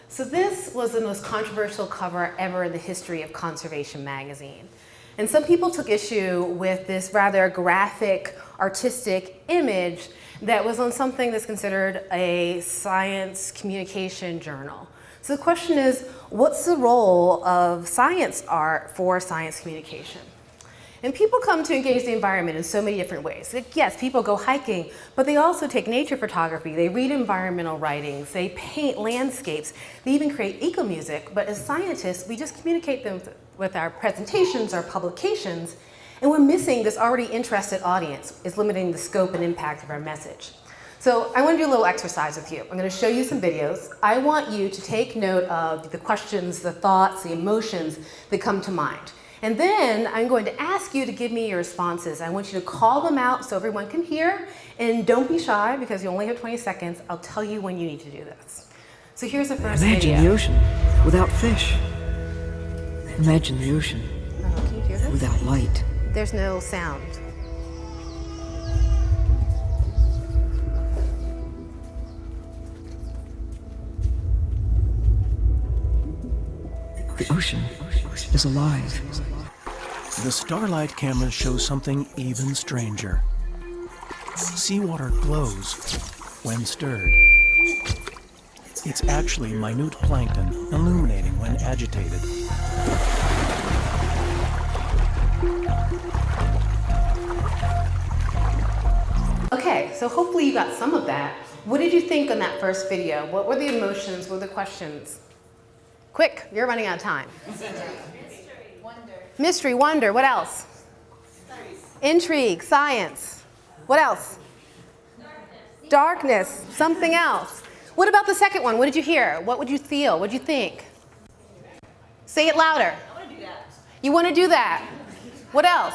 So this was the most controversial cover ever in the history of Conservation magazine. And some people took issue with this rather graphic, artistic image that was on something that's considered a science communication journal. So the question is, what's the role of science art for science communication? And people come to engage the environment in so many different ways. Yes, people go hiking, but they also take nature photography, they read environmental writings, they paint landscapes, they even create eco-music, but as scientists, we just communicate them with our presentations, our publications, and we're missing this already interested audience, is limiting the scope and impact of our message. So I want to do a little exercise with you. I'm going to show you some videos. I want you to take note of the questions, the thoughts, the emotions that come to mind. And then I'm going to ask you to give me your responses. I want you to call them out so everyone can hear, and don't be shy because you only have 20 seconds. I'll tell you when you need to do this. So here's the first video. Imagine the ocean without fish. Imagine the ocean can you hear this? without light. There's no sound. The ocean is alive. The Starlight cameras show something even stranger. Seawater glows when stirred. It's actually minute plankton illuminating when agitated. Okay, so hopefully you got some of that. What did you think on that first video? What were the emotions? What were the questions? Quick, you're running out of time. Mystery, wonder. Mystery, wonder, what else? Intrigue, science. What else? Darkness, something else. What about the second one? What did you hear? What would you feel? What did you think? Say it louder. I want to do that. You want to do that? What else?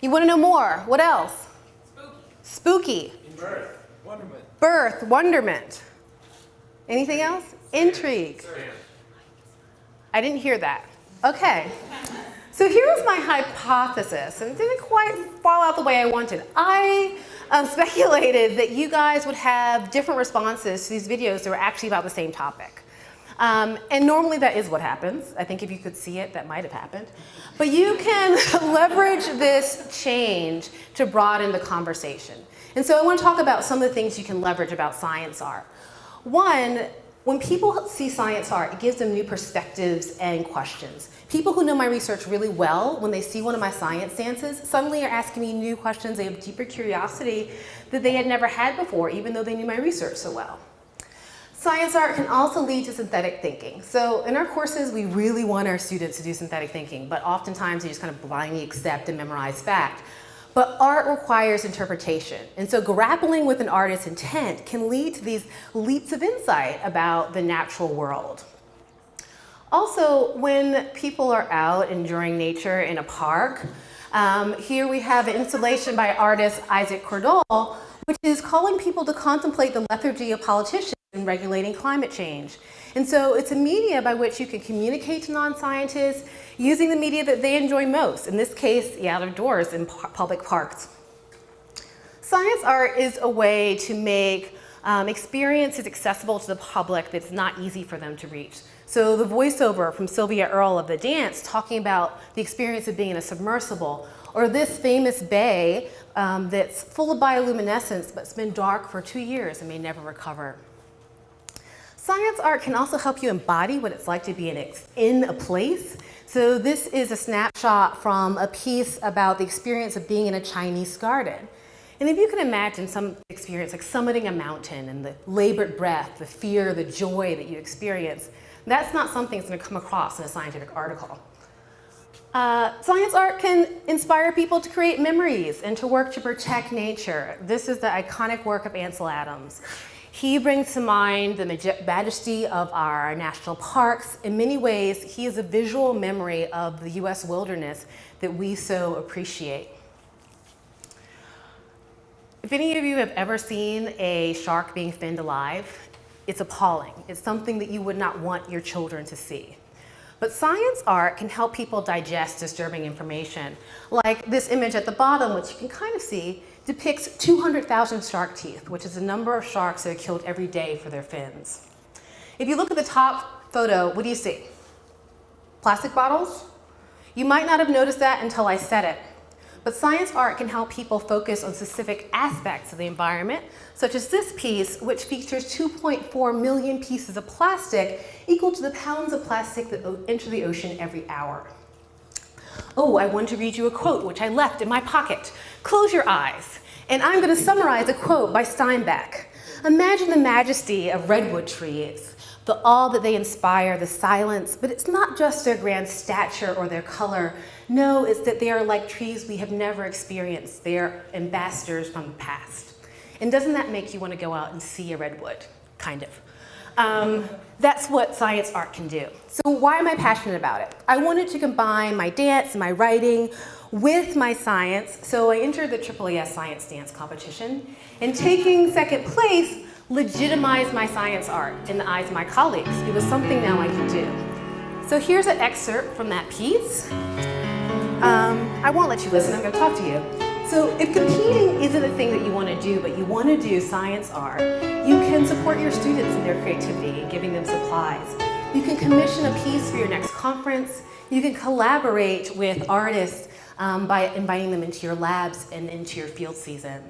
You want to know more? What else? Spooky. Birth, wonderment. Birth, wonderment. Anything else? Intrigue. I didn't hear that. Okay. So here's my hypothesis, and it didn't quite fall out the way I wanted. I speculated that you guys would have different responses to these videos that were actually about the same topic. And normally that is what happens. I think if you could see it, that might have happened. But you can leverage this change to broaden the conversation. And so I want to talk about some of the things you can leverage about science art. One, when people see science art, it gives them new perspectives and questions. People who know my research really well, when they see one of my science dances, suddenly are asking me new questions. They have deeper curiosity that they had never had before, even though they knew my research so well. Science art can also lead to synthetic thinking. So in our courses, we really want our students to do synthetic thinking, but oftentimes they just kind of blindly accept and memorize fact. But art requires interpretation. And so grappling with an artist's intent can lead to these leaps of insight about the natural world. Also, when people are out enjoying nature in a park, here we have an installation by artist Isaac Cordell, which is calling people to contemplate the lethargy of politicians in regulating climate change. And so it's a media by which you can communicate to non-scientists using the media that they enjoy most, in this case, the outdoors in public parks. Science art is a way to make experiences accessible to the public that's not easy for them to reach. So the voiceover from Sylvia Earle of The Dance talking about the experience of being in a submersible, or this famous bay that's full of bioluminescence but it's been dark for 2 years and may never recover. Science art can also help you embody what it's like to be in a place. So this is a snapshot from a piece about the experience of being in a Chinese garden. And if you can imagine some experience like summiting a mountain and the labored breath, the fear, the joy that you experience, that's not something that's going to come across in a scientific article. Science art can inspire people to create memories and to work to protect nature. This is the iconic work of Ansel Adams. He brings to mind the majesty of our national parks. In many ways, he is a visual memory of the US wilderness that we so appreciate. If any of you have ever seen a shark being finned alive, it's appalling. It's something that you would not want your children to see. But science art can help people digest disturbing information. Like this image at the bottom, which you can kind of see, depicts 200,000 shark teeth, which is the number of sharks that are killed every day for their fins. If you look at the top photo, what do you see? Plastic bottles? You might not have noticed that until I said it. But science art can help people focus on specific aspects of the environment, such as this piece, which features 2.4 million pieces of plastic, equal to the pounds of plastic that enter the ocean every hour. Oh, I want to read you a quote, which I left in my pocket. Close your eyes, and I'm going to summarize a quote by Steinbeck. Imagine the majesty of redwood trees, the awe that they inspire, the silence, but it's not just their grand stature or their color. No, it's that they are like trees we have never experienced. They are ambassadors from the past. And doesn't that make you want to go out and see a redwood? Kind of. That's what science art can do. So why am I passionate about it? I wanted to combine my dance and my writing with my science, so I entered the AAAS Science Dance Competition, and taking second place legitimized my science art in the eyes of my colleagues. It was something now I could do. So here's an excerpt from that piece. I won't let you listen, I'm going to talk to you. So if competing isn't a thing that you want to do, but you want to do science art, you can support your students in their creativity and giving them supplies. You can commission a piece for your next conference. You can collaborate with artists by inviting them into your labs and into your field season.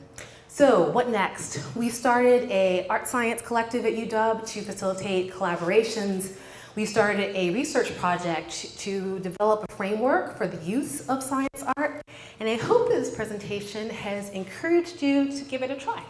So what next? We started a art science collective at UW to facilitate collaborations. We started a research project to develop a framework for the use of science art. And I hope this presentation has encouraged you to give it a try.